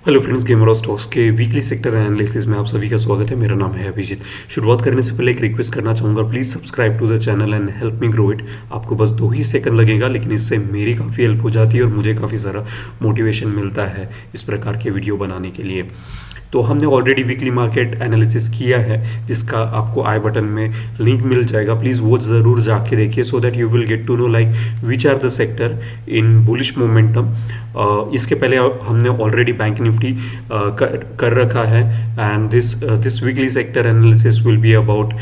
Hello friends, gamer और stocks के weekly sector analysis में आप सभी का स्वागत है। मेरा नाम है अभिजीत। शुरुआत करने से पहले एक रिक्वेस्ट करना चाहूँगा, please subscribe to the channel and help me grow it. आपको बस 2 ही सेकंड लगेगा, लेकिन इससे मेरी काफ़ी हेल्प हो जाती है और मुझे काफ़ी सारा मोटिवेशन मिलता है इस प्रकार के वीडियो बनाने के लिए। तो हमने ऑलरेडी वीकली मार्केट एनालिसिस किया है, जिसका आपको आई बटन में लिंक मिल जाएगा। प्लीज़ वो ज़रूर जाके देखिए, so that you will get to know like which are the sector in bullish momentum. इसके पहले हमने ऑलरेडी बैंक निफ्टी कर रखा है, and this weekly sector analysis will be about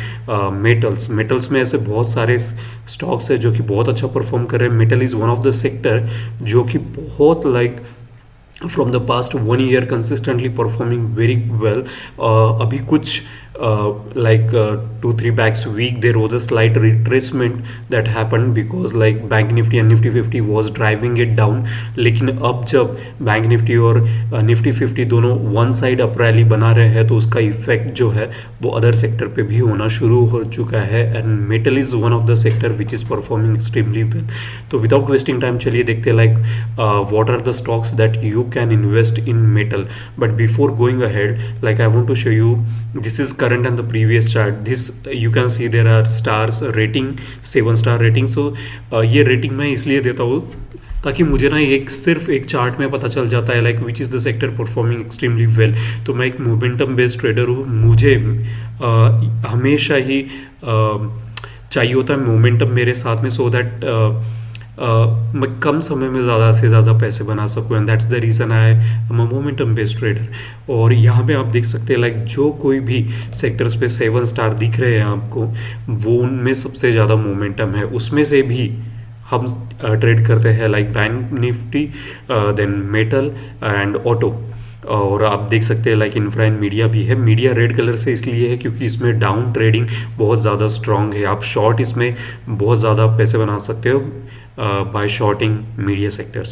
metals में ऐसे बहुत सारे स्टॉक्स है जो कि बहुत अच्छा परफॉर्म कर रहे हैं। Metal is one of the sector जो कि बहुत like from the past 1 year consistently performing very well. अभी कुछ like 2-3 back week there was a slight retracement that happened because like bank nifty and nifty 50 was driving it down. लेकिन अब जब bank Nifty और Nifty 50 दोनों one side up rally बना रहे हैं, तो उसका इफेक्ट जो है वो अदर सेक्टर पे भी होना शुरू हो चुका है, and metal is one of the sector which is performing extremely well. तो विदाउट वेस्टिंग टाइम चलिए देखते हैं like what are the stocks that you can invest in metal. But before going ahead, like I want to show you, this is current and the previous chart. This you can see there are stars rating, 7-star rating. So ये rating मैं इसलिए देता हूँ ताकि मुझे ना सिर्फ एक चार्ट में पता चल जाता है like which is the sector performing extremely well. तो मैं एक मोमेंटम बेस्ड ट्रेडर हूँ, मुझे हमेशा ही चाहिए होता है मोमेंटम मेरे साथ में, सो दैट मैं कम समय में ज़्यादा से ज़्यादा पैसे बना सकूँ, and that's the reason I am a momentum based trader. और यहाँ पे आप देख सकते हैं लाइक जो कोई भी सेक्टर्स पे 7-स्टार दिख रहे हैं आपको, वो उनमें सबसे ज़्यादा मोमेंटम है। उसमें से भी हम ट्रेड करते हैं like bank Nifty, then metal and auto. और आप देख सकते हैं लाइक इंफ्रा एंड मीडिया भी है। मीडिया रेड कलर से इसलिए है क्योंकि इसमें डाउन ट्रेडिंग बहुत ज़्यादा स्ट्रांग है। आप शॉर्ट इसमें बहुत ज़्यादा पैसे बना सकते हो by shorting media sectors,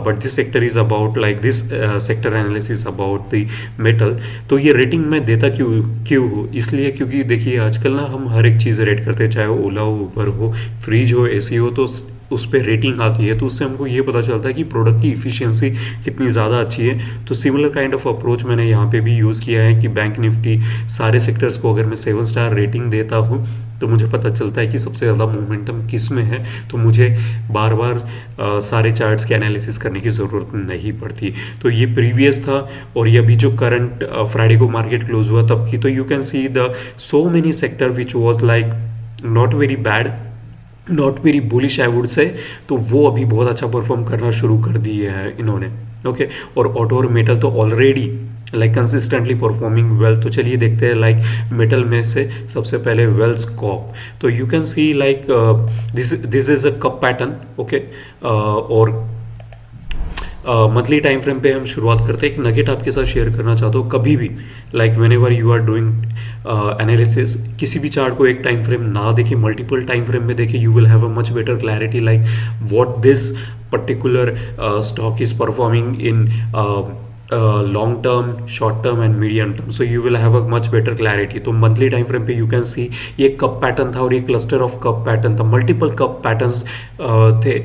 but this sector is about like this sector analysis about the metal। तो ये रेटिंग मैं देता क्यों हूँ, इसलिए क्योंकि देखिए आजकल ना हम हर एक चीज़ रेट करते हैं, चाहे वो ओला हो, उबर हो, फ्रिज हो, एसी हो, तो उस पर रेटिंग आती है, तो उससे हमको ये पता चलता है कि प्रोडक्ट की इफ़िशियंसी कितनी ज़्यादा अच्छी है। तो सिमिलर काइंड ऑफ अप्रोच मैंने यहाँ पे भी यूज़ किया है कि बैंक निफ्टी सारे सेक्टर्स को अगर मैं 7-स्टार रेटिंग देता हूँ, तो मुझे पता चलता है कि सबसे ज़्यादा मोमेंटम किस में है, तो मुझे बार बार सारे चार्ट्स के एनालिसिस करने की ज़रूरत नहीं पड़ती। तो ये प्रीवियस था, और ये अभी जो करंट फ्राइडे को मार्केट क्लोज हुआ तब की। तो you can see the so many sector which was like not very bad, not very bullish I would say, तो वो अभी बहुत अच्छा परफॉर्म करना शुरू कर दिए हैं इन्होंने। ओके, और ऑटो और मेटल तो already like consistently performing well. तो चलिए देखते हैं लाइक मेटल में से सबसे पहले वेल्स कॉप। तो you can see like this is a cup pattern. Okay, और मंथली टाइम फ्रेम पे हम शुरुआत करते हैं। एक नगेट आपके साथ शेयर करना चाहता हूँ, कभी भी like whenever you are doing analysis, किसी भी चार्ट को एक टाइम फ्रेम ना देखें, मल्टीपल टाइम फ्रेम में देखें, you will have a much better clarity like what this particular stock is performing in long term, short term and medium term, so you will have a much better clarity। तो monthly time frame पे you can सी ये cup pattern था और ये cluster of cup pattern था, multiple cup patterns थे।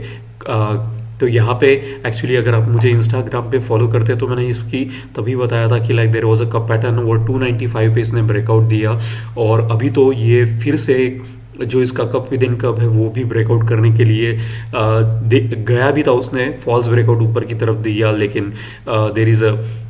तो यहाँ पे एक्चुअली अगर आप मुझे इंस्टाग्राम पे फॉलो करते तो मैंने इसकी तभी बताया था कि like there was a cup pattern और 295 पे इसने ब्रेकआउट दिया, और अभी तो ये फिर से जो इसका कप विद इन कप है वो भी ब्रेकआउट करने के लिए गया भी था। उसने फॉल्स ब्रेकआउट ऊपर की तरफ दिया, लेकिन देयर इज़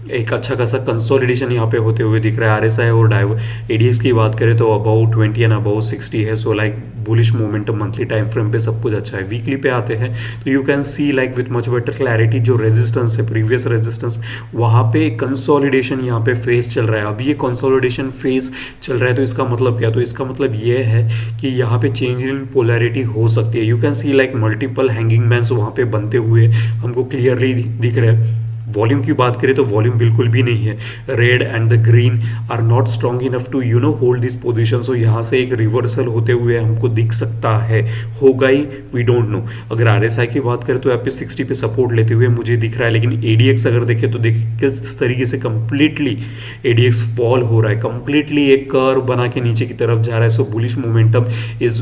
एक अच्छा खासा कंसोलिडेशन यहाँ पे होते हुए दिख रहा है। आरएसआई और एडीएक्स की बात करें तो अबाउट 20 एंड अबाउट 60 है। So like bullish momentum monthly time frame पे सब कुछ अच्छा है। वीकली पे आते हैं तो you can see like with much better clarity जो रेजिस्टेंस है, प्रीवियस रेजिस्टेंस, वहाँ पे कंसोलिडेशन यहाँ पे फेज चल रहा है। अभी ये कंसोलिडेशन फेज चल रहा है, तो इसका मतलब क्या? तो इसका मतलब ये है कि यहाँ पे चेंज इन पोलैरिटी हो सकती है। You can see like multiple hanging mans वहाँ पे बनते हुए हमको क्लियरली दिख रहे हैं। वॉल्यूम की बात करें तो वॉल्यूम बिल्कुल भी नहीं है। Red and the green are not strong enough to hold this position. So यहाँ से एक रिवर्सल होते हुए हमको दिख सकता है, होगा ही, वी डोंट नो। अगर आरएसआई की बात करें तो यहाँ पे 60 पे सपोर्ट लेते हुए मुझे दिख रहा है, लेकिन एडीएक्स अगर देखें तो देखिए किस तरीके से कंप्लीटली एडीएक्स फॉल हो रहा है, कंप्लीटली एक कर्व बना के नीचे की तरफ जा रहा है। So bullish momentum is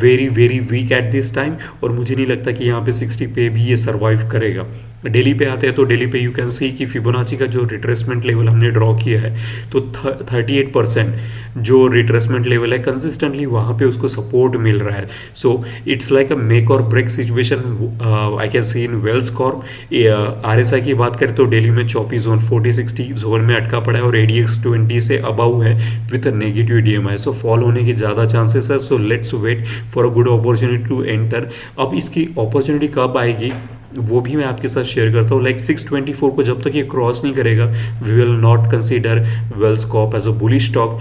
very very weak at this time, और मुझे नहीं लगता कि यहाँ पे 60 पे भी ये सर्वाइव करेगा। डेली पे आते हैं तो डेली पे यू कैन सी कि फिबोनाची का जो रिट्रेसमेंट लेवल हमने ड्रॉ किया है तो 38% जो रिट्रेसमेंट लेवल है कंसिस्टेंटली वहाँ पे उसको सपोर्ट मिल रहा है. So it's like a make or break situation I can see in Wells Corp. RSI की बात करें तो डेली में चौपी जोन 40-60 जोन में अटका पड़ा है और ADX 20 से अबाउ है with negative DMI. So fall होने की ज़्यादा चांसेस है. So let's wait for a good opportunity to enter. अब इसकी अपॉर्चुनिटी कब आएगी वो भी मैं आपके साथ शेयर करता हूँ. लाइक 624 को जब तक ये क्रॉस नहीं करेगा we will not consider wells corp as a bullish stock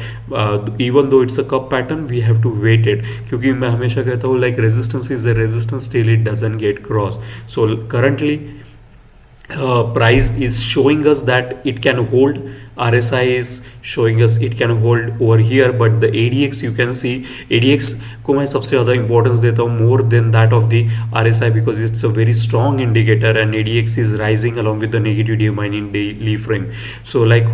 even though it's a cup pattern we have to wait it. क्योंकि मैं हमेशा कहता हूँ like resistance is a resistance till it doesn't get cross. So currently price is showing us that it can hold. RSI is showing us it can hold over here, but the ADX you can see ADX को मैं सबसे ज़्यादा importance देता हूँ more than that of the RSI because it's a very strong indicator and ADX is rising along with the negative DMI in daily frame. So like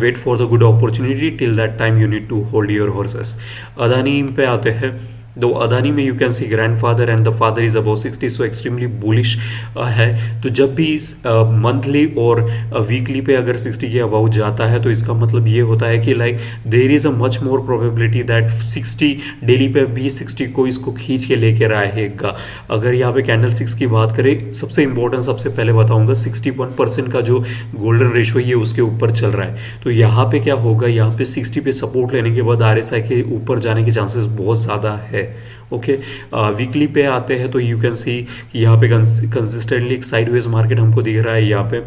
wait for the good opportunity. Till that time you need to hold your horses. Adani पे आते हैं. दो अदानी में you can C grandfather and the father is about 60 so extremely bullish है. तो जब भी monthly और वीकली पे अगर 60 के अबाउ जाता है तो इसका मतलब ये होता है कि like there is a much more probability that 60 daily पे भी 60 को इसको खींच के लेके रहेगा. अगर यहाँ पे कैंडल 6 की बात करें सबसे इंपॉर्टेंट सबसे पहले बताऊँगा 61% का जो गोल्डन रेशो ये उसके ऊपर चल रहा है. तो यहाँ पे क्या होगा यहाँ पे 60 पे सपोर्ट लेने के बाद RSI के ऊपर जाने के चांसेस बहुत ज़्यादा है. ओके वीकली पे आते हैं तो यू कैन सी कि यहाँ पे कंसिस्टेंटली एक साइडवेज मार्केट हमको दिख रहा है यहाँ पे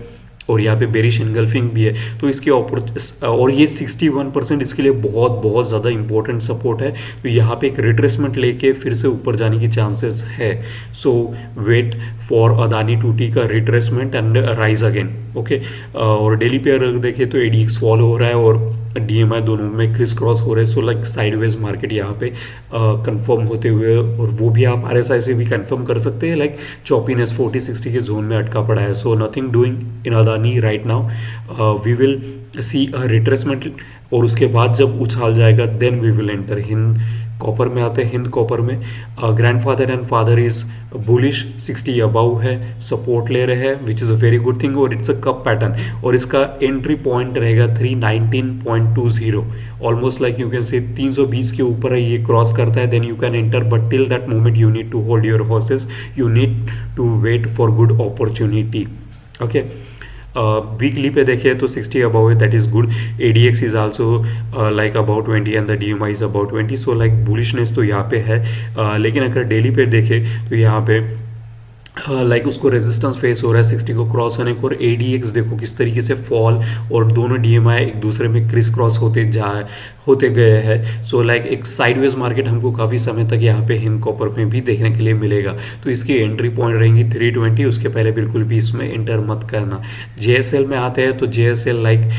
और यहाँ पे बेरिश एनगल्फिंग भी है. तो इसके और ये 61% इसके लिए बहुत बहुत ज़्यादा इंपॉर्टेंट सपोर्ट है. तो यहाँ पे एक रिट्रेसमेंट लेके फिर से ऊपर जाने की चांसेस है. सो वेट फॉर अदानी 2T का retracement and rise again. Okay और डेली पे अगर देखें तो ADX फॉल हो रहा है और DMI दोनों में क्रिस क्रॉस हो रहे हैं. सो लाइक साइडवेज मार्केट यहाँ पे कंफर्म होते हुए और वो भी आप RSI से भी कंफर्म कर सकते हैं लाइक चॉपीनेस 40-60 के जोन में अटका पड़ा है. So nothing doing in Adani right now. We will see a retracement और उसके बाद जब उछाल जाएगा then we will enter. Hind Copper में आते हैं. हिंद कॉपर में grandfather and father is bullish 60 about है सपोर्ट ले रहे हैं which is a very good thing और इट्स अ कप पैटर्न और इसका एंट्री पॉइंट रहेगा 319.20. Almost like you can say 320 के ऊपर है ये क्रॉस करता है then you can enter but till that moment you need to hold your horses. You need to wait for good opportunity. Okay weekly पे देखें तो 60 अबाउ है that is good. ADX is also like about 20 and the DMI is about 20. So like bullishness तो यहाँ पे है. लेकिन अगर डेली पे देखें तो यहाँ पे लाइक उसको रेजिस्टेंस फेस हो रहा है 60 को क्रॉस होने को और ADX देखो किस तरीके से फॉल और दोनों DMI एक दूसरे में क्रिस क्रॉस होते गए हैं. सो लाइक एक साइडवेज मार्केट हमको काफ़ी समय तक यहाँ पे हिंद कॉपर में भी देखने के लिए मिलेगा. तो इसकी एंट्री पॉइंट रहेंगी 320. उसके पहले बिल्कुल भी इसमें एंटर मत करना. JSL में आते हैं तो JSL लाइक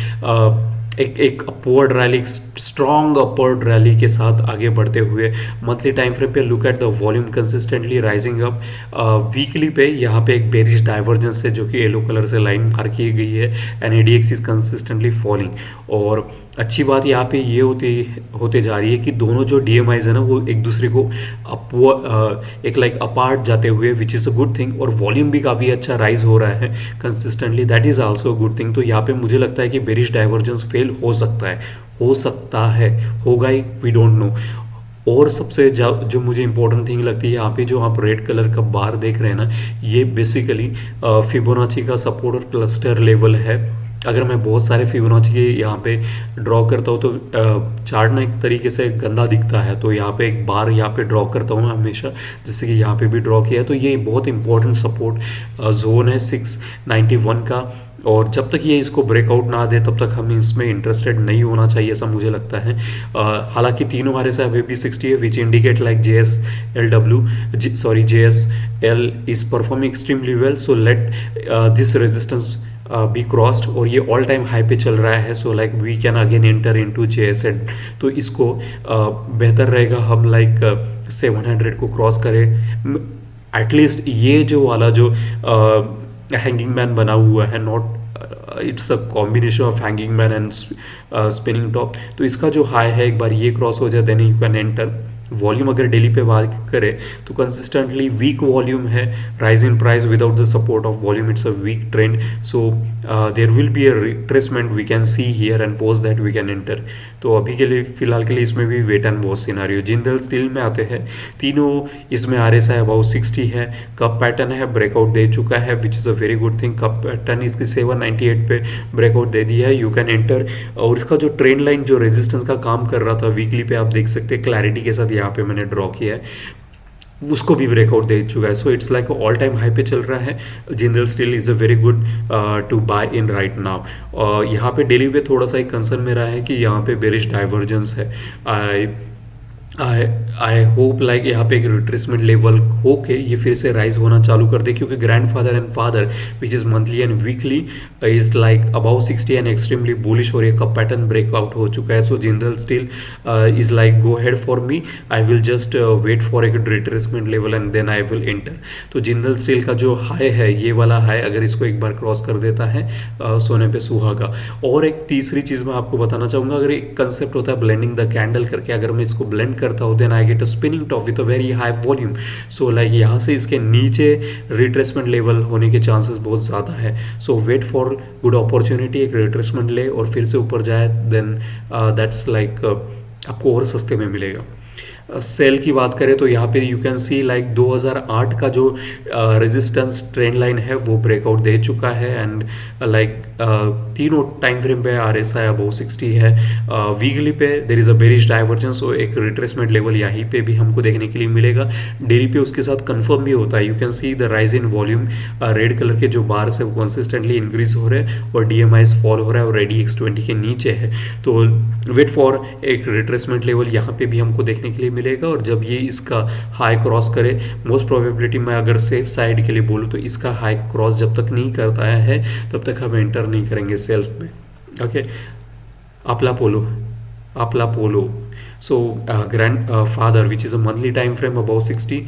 एक upward rally strong upward rally के साथ आगे बढ़ते हुए मंथली टाइम फ्रेम पे look at the volume consistently rising up. Weekly पे यहाँ पे एक बेरिश डाइवर्जेंस है जो कि येलो कलर से लाइन मार्क की गई है and ADX is consistently falling. और अच्छी बात यहाँ पे ये होते जा रही है कि दोनों जो DMIs है ना वो एक दूसरे को एक लाइक अपार्ट जाते हुए विच इज़ अ गुड थिंग और वॉल्यूम भी काफ़ी अच्छा राइज हो रहा है consistently that is also a good thing. तो यहाँ पे मुझे लगता है कि बेरिश डाइवर्जेंस फेल हो सकता है होगा ही वी डोंट नो. और सबसे जो मुझे इंपॉर्टेंट थिंग लगती है यहाँ पे जो आप रेड कलर का बार देख रहे हैं ना ये बेसिकली फिबोनाची का सपोर्ट और क्लस्टर लेवल है. अगर मैं बहुत सारे फिबोनाची के यहाँ पे ड्रॉ करता हूँ तो चार्ट ना एक तरीके से गंदा दिखता है. तो यहाँ पे एक बार यहाँ पे ड्रॉ करता हूँ हमेशा जैसे कि यहाँ पे भी ड्रॉ किया है. तो ये बहुत इंपॉर्टेंट सपोर्ट जोन है 691 का और जब तक ये इसको ब्रेकआउट ना दे तब तक हमें इसमें इंटरेस्टेड नहीं होना चाहिए ऐसा मुझे लगता है. हालांकि तीनों हमारे साथ अभी भी 60 है which indicate like JSL is performing extremely well. So let this resistance be crossed और ये ऑल टाइम हाई पे चल रहा है. So like we can again enter into JSL. तो इसको बेहतर रहेगा हम लाइक 700 को क्रॉस करें एटलीस्ट. ये जो वाला जो हैंगिंग मैन बना हुआ है not it's a combination of hanging man and spinning top. तो इसका जो हाई है एक बार ये क्रॉस हो जाए then you can enter volume अगर डेली पे बात करें तो कंसिस्टेंटली वीक वॉल्यूम है, rise in price without the support of volume, it's a weak trend, so there will be a retracement we can see here and post that we can enter. तो अभी के लिए फिलहाल के लिए इसमें भी wait and watch scenario. Jindal Steel में आते हैं, तीनों इसमें RSI अबाउट 60 है, कप पैटर्न है, ब्रेकआउट दे चुका है विच is a very good thing. Cup pattern इसकी 798 पे ब्रेकआउट दे दिया है, यू कैन एंटर। और इसका जो ट्रेंड लाइन जो रेजिस्टेंस का काम कर रहा था वीकली पे आप देख सकते हैं, क्लैरिटी के साथ यहाँ पे मैंने ड्रॉ किया है, उसको भी ब्रेकआउट दे चुका है। So it's like all time high पे चल रहा है। Jindal Steel is a very good to buy in right now. यहाँ पे डेली पे थोड़ा सा एक कंसर्न मेरा है कि यहाँ पे बेरिश डाइवर्जेंस है। आई होप लाइक यहाँ पे एक रिट्रेसमेंट लेवल होके ये फिर से राइज होना चालू कर दे, क्योंकि grandfather and father which is monthly and weekly is like about 60 and extremely bullish, और ये कप पैटर्न ब्रेकआउट हो चुका है। So Jindal Steel is like go ahead for me, I will just wait for एक retracement level and then I will enter. तो Jindal steel का जो high है, ये वाला हाई अगर इसको एक बार क्रॉस कर देता है सोने पे सुहागा। और एक तीसरी चीज़ मैं आपको बताना चाहूँगा, अगर एक कंसेप्ट होता है ब्लेंडिंग द कैंडल करके, अगर मैं इसको ब्लेंड करता हूँ then I get a spinning top with a very high volume. So like यहाँ से इसके नीचे रिट्रेसमेंट लेवल होने के चांसेस बहुत ज़्यादा है। सो वेट फॉर गुड अपॉर्चुनिटी, एक रिट्रेसमेंट ले और फिर से ऊपर जाए, देन दैट्स लाइक आपको और सस्ते में मिलेगा। सेल की बात करें तो यहाँ पे यू कैन सी लाइक 2008 का जो रेजिस्टेंस ट्रेंड लाइन है वो ब्रेकआउट दे चुका है, एंड लाइक तीनों टाइम फ्रेम पे RSI अबव 60 है। वीकली पे there is a bearish divergence, और एक रिट्रेसमेंट लेवल यहीं पे भी हमको देखने के लिए मिलेगा। डेली पे उसके साथ कंफर्म भी होता है, you can see the rise in volume, red colour के जो बार्स है वो कंसिस्टेंटली इंक्रीज हो रहे हैं और DMIs फॉल हो रहा है और ADX 20 के नीचे है। तो वेट फॉर एक रिट्रेसमेंट लेवल यहाँ पे भी हमको देखने के लिए मिलेगा, और जब ये इसका हाई क्रॉस करे, मोस्ट प्रोबेबिलिटी मैं अगर सेफ साइड के लिए बोलूँ तो इसका हाई क्रॉस जब तक नहीं करता है तब तक हम एंटर नहीं करेंगे सेल्स में। Okay, Apla Polo. So grandfather, which is a monthly time frame above 60,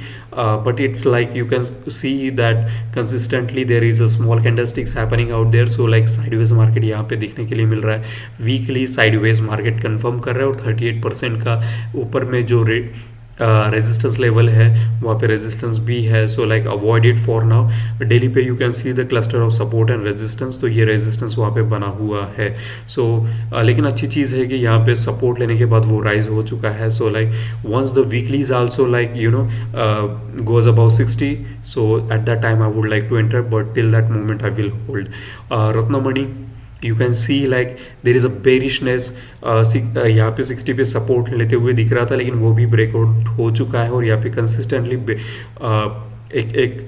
but it's like you can see that consistently there is a small candlesticks happening out there. So like sideways market यहाँ पे दिखने के लिए मिल रहा है। Weekly sideways market confirm कर रहा है, और 38% का ऊपर में जो रेट रेजिस्टेंस लेवल है वहाँ पे रेजिस्टेंस भी है। So like avoid it for now. Daily पे you can see the cluster of support and resistance, तो ये रेजिस्टेंस वहाँ पे बना हुआ है। सो लेकिन अच्छी चीज़ है कि यहाँ पे सपोर्ट लेने के बाद वो राइज हो चुका है। So like once the weekly is also like you know goes above 60, so at that time I would like to enter, but till that moment I will hold. Ratnamani, you can see like there is a bearishness, यहाँ पे 60 पे support लेते हुए दिख रहा था, लेकिन वो भी ब्रेकआउट हो चुका है, और यहाँ पे कंसिस्टेंटली एक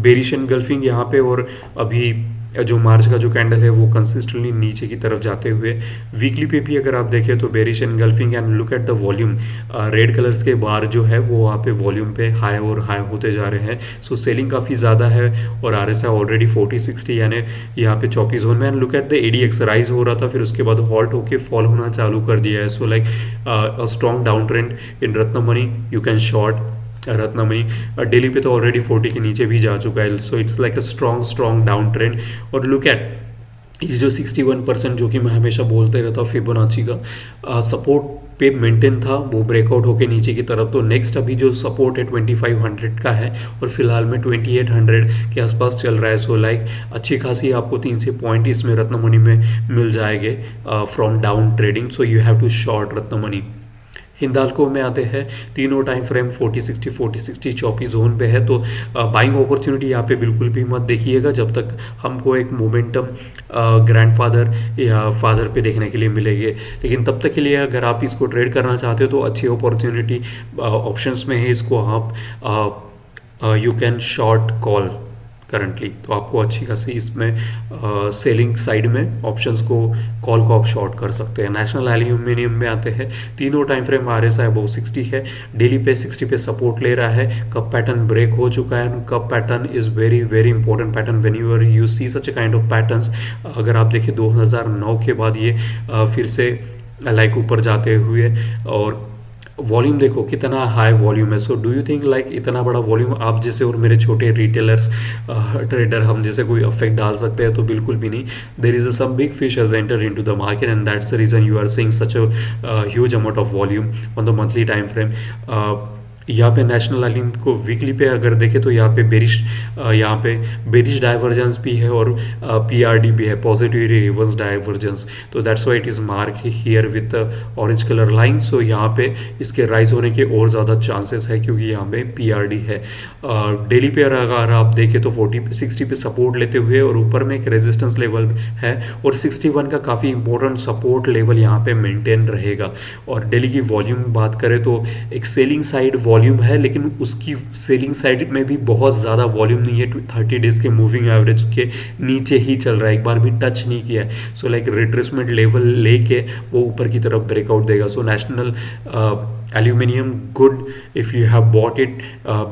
बेरिश एनगल्फिंग यहाँ पे, और अभी जो मार्च का जो कैंडल है वो कंसिस्टेंटली नीचे की तरफ जाते हुए। वीकली पे भी अगर आप देखें तो bearish engulfing, and look at the volume, red colours के बार जो है वो वहाँ पे वॉल्यूम पे हाई और हाई होते जा रहे हैं। सो सेलिंग काफ़ी ज़्यादा है, और RSI ऑलरेडी 40-60 यानी यहाँ पे चौकी जोन में। And look at the ADX rise हो रहा था, फिर उसके बाद हॉल्ट होके फॉल होना चालू कर दिया है। So like a strong down trend in Ratnamani, you can short Ratnamani. Daily पे तो ऑलरेडी 40 के नीचे भी जा चुका है। So it's like a strong down trend. और लुक एट ये जो 61% जो कि मैं हमेशा बोलते रहता हूँ फिबोनाची का सपोर्ट पे मेंटेन था, वो ब्रेकआउट होके नीचे की तरफ। तो नेक्स्ट अभी जो सपोर्ट है 2500 का है, और फिलहाल में 2800 के आसपास चल रहा है। सो लाइक अच्छी खासी आपको 3 से पॉइंट इसमें रत्नमणि में मिल जाएंगे from down trading. So you have to short Ratnamani. Hindalco में आते हैं, तीनों टाइम फ्रेम 40-60 चौपी जोन पे है। तो बाइंग अपॉर्चुनिटी यहाँ पे बिल्कुल भी मत देखिएगा जब तक हमको एक मोमेंटम ग्रैंडफादर या फादर पे देखने के लिए मिलेंगे। लेकिन तब तक के लिए अगर आप इसको ट्रेड करना चाहते हो तो अच्छी अपॉर्चुनिटी ऑप्शंस में है। इसको आप you can short call currently, तो आपको अच्छी खासी इसमें सेलिंग साइड में ऑप्शंस को कॉल को आप शॉर्ट कर सकते हैं। नेशनल एल्यूमिनियम में आते हैं, तीनों टाइम फ्रेम RSI अबव 60 है, डेली पे 60 पे सपोर्ट ले रहा है। कप पैटर्न ब्रेक हो चुका है। Cup pattern is very very important pattern when you see such a kind of patterns. अगर आप देखें 2009 के बाद ये फिर से लाइक ऊपर जाते हुए और वॉल्यूम देखो कितना हाई वॉल्यूम है। So do you think like इतना बड़ा वॉल्यूम आप जैसे और मेरे छोटे रिटेलर्स ट्रेडर हम जैसे कोई अफेक्ट डाल सकते हैं? तो बिल्कुल भी नहीं। There is some big fish has enter into the market and that's the reason you are seeing such a huge amount of volume on the monthly time frame. यहाँ पे नेशनल लाइन को वीकली पे अगर देखें तो यहाँ पे bearish divergence भी है और पीआरडी भी है, पॉजिटिव रिवर्स डाइवर्जेंस। तो that's why it is mark here with orange colour line. सो यहाँ पे इसके राइज होने के और ज़्यादा चांसेस है क्योंकि यहाँ पे पीआरडी है। डेली पे अगर आप देखें तो 60 पे सपोर्ट लेते हुए और ऊपर में एक रेजिस्टेंस लेवल है और 61 का काफ़ी इंपॉर्टेंट सपोर्ट लेवल यहाँ पे मेंटेन रहेगा। और डेली की वॉल्यूम बात करें तो एक सेलिंग साइड वॉल्यूम है, लेकिन उसकी सेलिंग साइड में भी बहुत ज़्यादा वॉल्यूम नहीं है। 30 डेज के मूविंग एवरेज के नीचे ही चल रहा है, एक बार भी टच नहीं किया है। सो लाइक रिट्रेसमेंट लेवल लेके वो ऊपर की तरफ ब्रेकआउट देगा। So national aluminum good if you have bought it,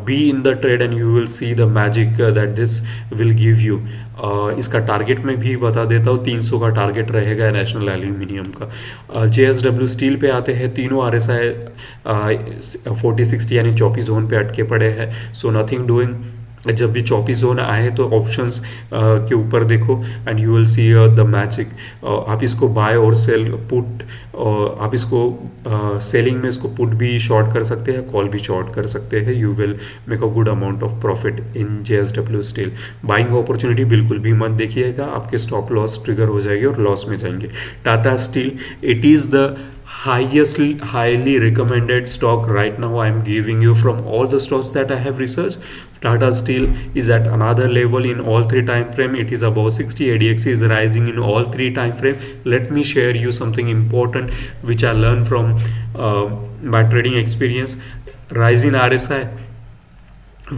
be in the trade and you will see the magic that this will give you. इसका टारगेट में भी बता देता हूँ, 300 का टारगेट रहेगा नेशनल एल्यूमिनियम का। JSW स्टील पे आते हैं, तीनों RSI 40-60 यानी चौपी जोन पे अटके पड़े हैं। सो नथिंग डूइंग। जब भी चौपी जोन आए तो ऑप्शंस के ऊपर देखो and you will see the magic. आप इसको बाय और सेल पुट, आप इसको सेलिंग में इसको पुट भी शॉर्ट कर सकते हैं, कॉल भी शॉर्ट कर सकते हैं। You will make a good amount of profit in JSW steel. Buying opportunity बिल्कुल भी मत देखिएगा, आपके स्टॉप लॉस ट्रिगर हो जाएगी और लॉस में जाएंगे। Tata steel, it is the highly recommended stock right now. I am giving you from all the stocks that I have researched. Tata Steel is at another level in all three time frame. It is above 60. ADX is rising in all three time frame. Let me share you something important which I learned from my trading experience. Rise in RSI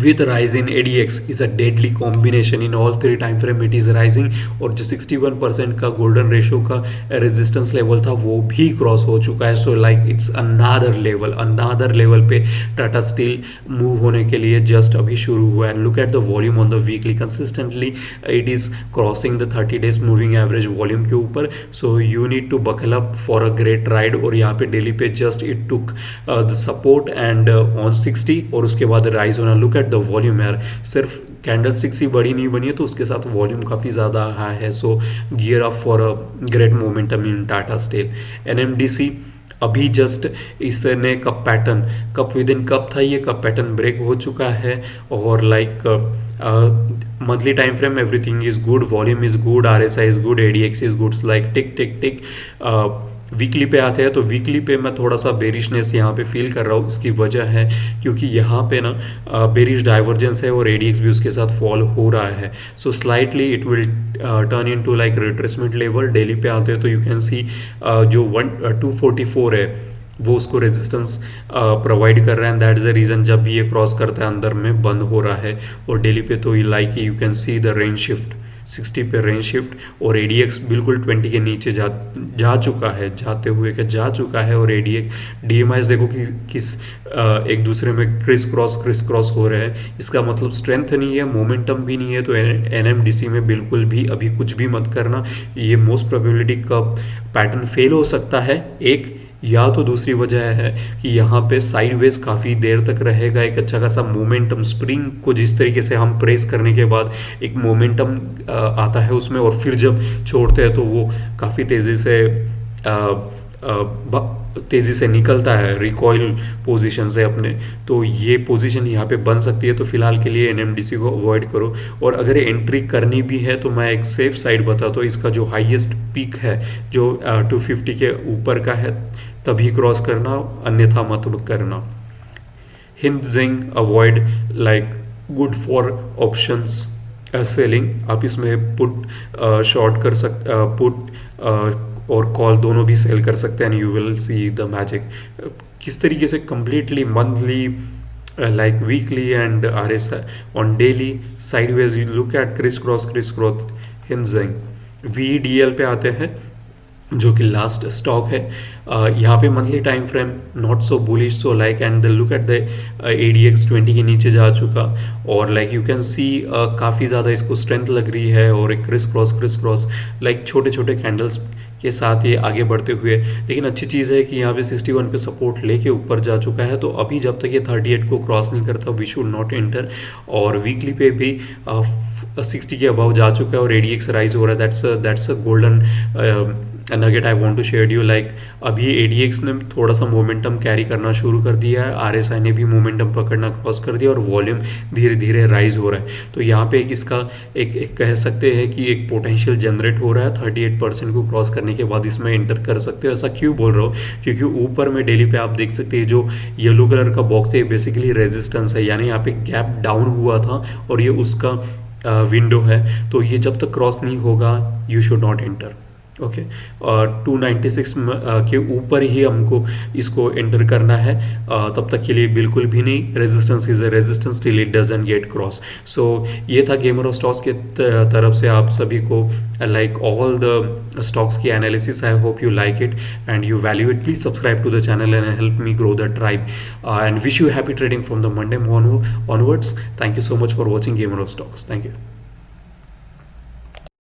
with rise in ADX is a deadly combination in all three time frame. It is rising और जो 61% का golden ratio का resistance level था वो भी cross हो चुका है। So like it's another level पे टाटा स्टील मूव होने के लिए जस्ट अभी शुरू हुआ है। Look at the volume on the weekly, consistently it is crossing the 30 days moving average volume के ऊपर। So you need to buckle up for a great ride. और यहाँ पे डेली पे just it took the support and on 60 और उसके बाद rise होना। लुक द वॉल्यूम यार, सिर्फ कैंडलस्टिक्स ही बड़ी नहीं बनी है तो उसके साथ वॉल्यूम काफ़ी ज़्यादा हाई है। सो gear up for a great momentum in Tata steel. NMDC अभी जस्ट इसने कप विद इन कप था, ये कप पैटर्न ब्रेक हो चुका है और like monthly time frame everything is good, volume is good, RSI is good, ADX is good, like tick tick tick. Weekly पे आते हैं तो वीकली पे मैं थोड़ा सा बेरिशनेस यहाँ पे फील कर रहा हूँ। इसकी वजह है क्योंकि यहाँ पे ना बेरिश डाइवर्जेंस है और ADX भी उसके साथ फॉल हो रहा है। So slightly it will turn into like retracement level. Daily पे आते हैं तो यू कैन सी जो 244 है वो उसको रेजिस्टेंस प्रोवाइड कर रहा है and that is the reason जब भी ये क्रॉस करता है अंदर में बंद हो रहा है। और डेली पे तो like you can see the range shift 60 पे रेंज शिफ्ट और ADX बिल्कुल 20 के नीचे जा चुका है, जाते हुए जा चुका है। और ADX DMIs देखो कि किस एक दूसरे में क्रिस क्रॉस हो रहे हैं। इसका मतलब स्ट्रेंथ नहीं है, मोमेंटम भी नहीं है। तो NMDC में बिल्कुल भी अभी कुछ भी मत करना। ये मोस्ट प्रोबेबिलिटी का पैटर्न फेल हो सकता है एक, या तो दूसरी वजह है कि यहाँ पे साइडवेज काफ़ी देर तक रहेगा। एक अच्छा खासा मोमेंटम, स्प्रिंग को जिस तरीके से हम प्रेस करने के बाद एक मोमेंटम आता है उसमें और फिर जब छोड़ते हैं तो वो काफ़ी तेज़ी से निकलता है रिकॉइल पोजीशन से अपने। तो ये पोजीशन यहाँ पे बन सकती है। तो फिलहाल के लिए NMDC को अवॉइड करो। और अगर एंट्री करनी भी है तो मैं एक सेफ साइड बताता हूँ। इसका जो हाईएस्ट पीक है जो 250 के ऊपर का है तभी क्रॉस करना, अन्यथा मत करना। Hind zinc avoid, like good for options selling. आप इसमें पुट शॉर्ट कर सकते, पुट और कॉल दोनों भी सेल कर सकते हैं। You will see the magic किस तरीके से completely monthly, like weekly and RSI on daily sideways. You look at criss cross Hind zinc. VDL पे आते हैं जो कि लास्ट स्टॉक है। यहाँ पे monthly time frame not so bullish, so like and look at the ADX20 के नीचे जा चुका, और लाइक यू कैन सी काफ़ी ज़्यादा इसको स्ट्रेंथ लग रही है, और एक क्रिस क्रॉस लाइक छोटे छोटे कैंडल्स के साथ ये आगे बढ़ते हुए। लेकिन अच्छी चीज़ है कि यहाँ पे 61 पे सपोर्ट लेके ऊपर जा चुका है, तो अभी जब तक ये 38 को क्रॉस नहीं करता वी शुड नॉट एंटर। और वीकली पे भी 60 के अबाव जा चुका है और ADX राइज हो रहा है। That's a golden nugget I want to share you. Like अभी ADX ने थोड़ा सा मोमेंटम कैरी करना शुरू कर दिया है, RSI ने भी मोमेंटम पकड़ना क्रॉस कर दिया, और वॉल्यूम धीरे धीरे राइज हो रहा है। तो यहाँ पे इसका एक कह सकते हैं कि एक पोटेंशियल जनरेट हो रहा है। 38% को क्रॉस करने के बाद इसमें एंटर कर सकते हो। ऐसा क्यों बोल रहा हूँ, क्योंकि ऊपर में डेली पे आप देख सकते हैं जो येलो कलर का बॉक्स है बेसिकली रेजिस्टेंस है, यानी यहाँ पे गैप डाउन हुआ था और ये उसका विंडो है। तो ये जब तक क्रॉस नहीं होगा you should not enter. Okay, और 296 के ऊपर ही हमको इसको एंटर करना है, तब तक के लिए बिल्कुल भी नहीं। Resistance is a resistance till it doesn't get cross. So ये था गेमर ऑफ स्टॉक्स के तरफ से आप सभी को, लाइक ऑल द स्टॉक्स की analysis. I hope you like it and you value it. Please subscribe to the channel and help me grow the tribe and wish you happy trading from the Monday onwards. Thank you so much for watching Gamer of Stocks. Thank you.